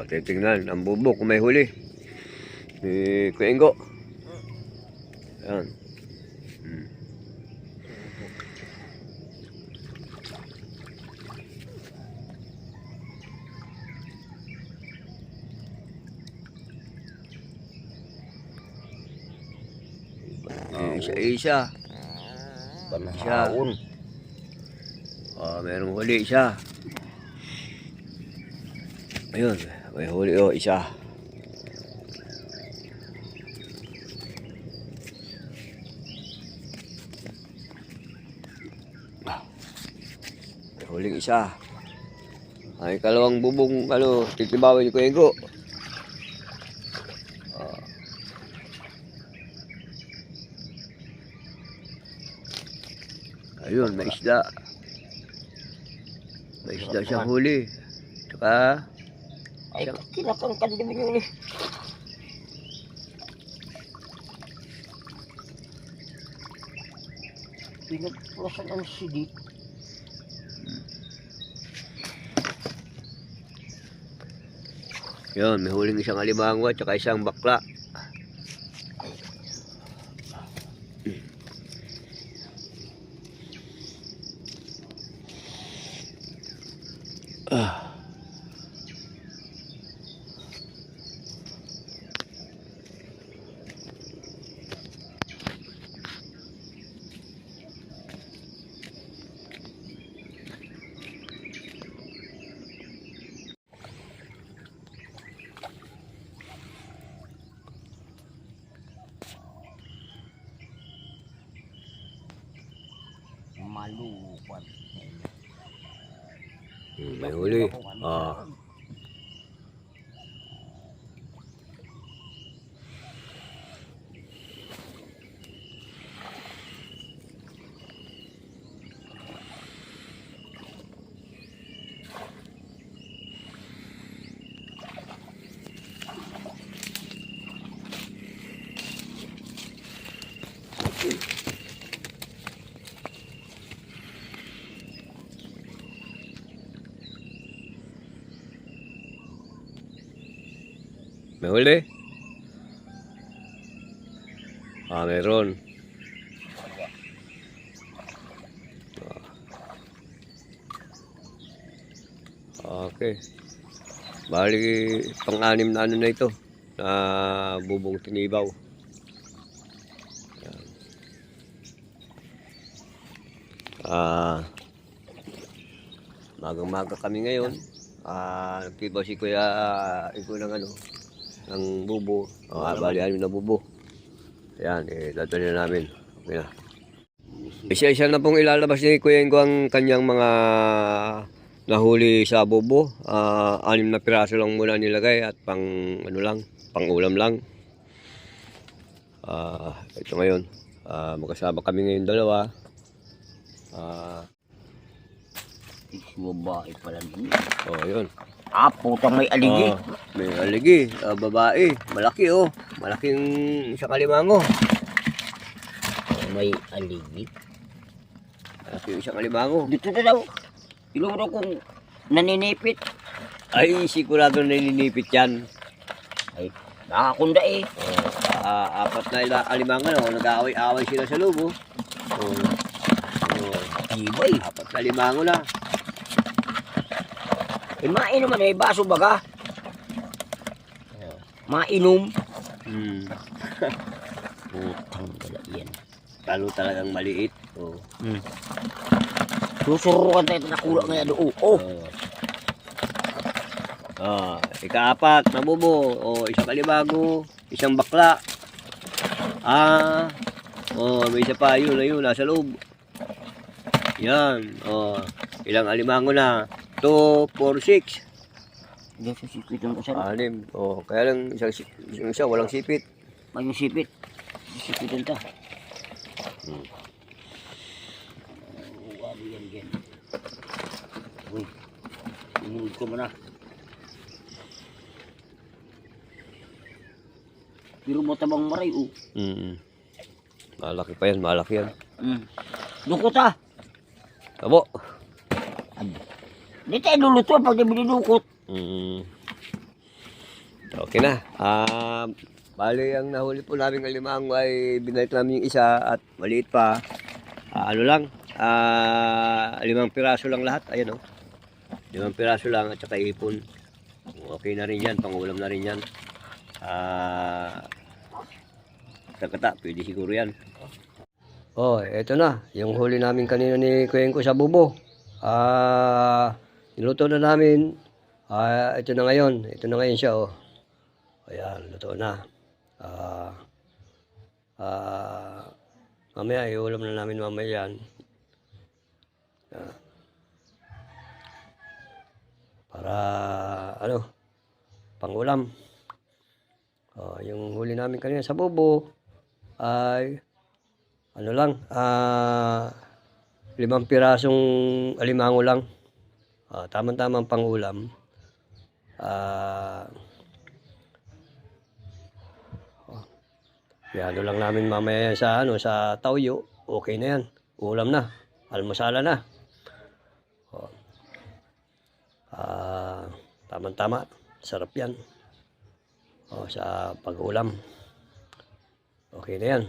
Titingnan ang bubok kung may huli. Kuya Ingo. Ayan. Isa-isa. Panahon. Merong huli isa. Ayun, may huli isa. May huling isa. Ay kalawang bubong titibawin ko Ingo. Ayun, may isda. May isda siyang huli. Tsaka Ay, kinakangkan din yun eh. Pinagplasan ang sidit. yun, may huling isang alimango at tsaka isang bakla. Malupan. May huli. May huli? Meron. Okay. Bali, pang-anim na na ito. Na bubong tinibaw. Magang-maga kami ngayon. Nagtibaw si Kuya Igo ng bubo. Bali, anim na bubo. Ayan, dadalhin na namin. Okay na. Isa-isa na pong ilalabas ni Kuya Ingo ang kanyang mga nahuli sa bubo. 6 na piraso lang muna nilagay at pang ulam lang. Ito ngayon. Magkasama kami ngayon dalawa. Babae pala din. Yun. Putang may aligi. May aligi. Babae. Malaki Malaking isang alimango. May aligi. Malaki isang alimango. Dito na daw. Ilong daw kung naninipit. Ay, sigurado naninipit yan. Ay, nakakunda eh. 4 na alimango nag-aaway-aaway sila sa loob. Ibay. 4 na alimango na. Mainom man may baso baga. Mainom. Putang gala yan. Talo talagang maliit. Susurukan tayo nakula ngayon doon. Ika-4 na bubo. Isang alimango. Isang bakla. May isa pa. Yun, nasa loob. Yan. Ilang alimango na. 2, 4, 6. Diyan sa sipit ng kasama. 6. Kaya lang yung isa walang sipit. May yung sipit. Sipitin ta. Yan. Uy. Imunod ko muna. Pero matabang maray Malaki pa yan, malaki yan. Dukot ah. Abo. Di tayo luluto pag di binidukot. Okay na. Bali, ang nahuli po namin ng limango ay binalik namin yung isa at maliit pa. Ano lang, 5 piraso lang lahat. Ayan o. 5 piraso lang at saka ipon. Okay na rin yan, pangulam na rin yan. Kata, pwede siguro yan. Oh, eto na. Yung huli namin kanina ni Kuya ko sa bubo. Niluto na namin. Ito na ngayon. Ito na ngayon siya, oh. Ayan, luto na. Mamaya, iulam na namin mamaya yan. Para, pangulam. Yung huli namin kanina sa bubo ay, 5 pirasong alimango lang. Tamang-tamang pangulam. Ano lang namin mamaya sa sa tawyo. Okay na yan. Ulam na. Almusala na. Tamang-tama. Sarap yan. Sa pag-ulam. Okay na yan.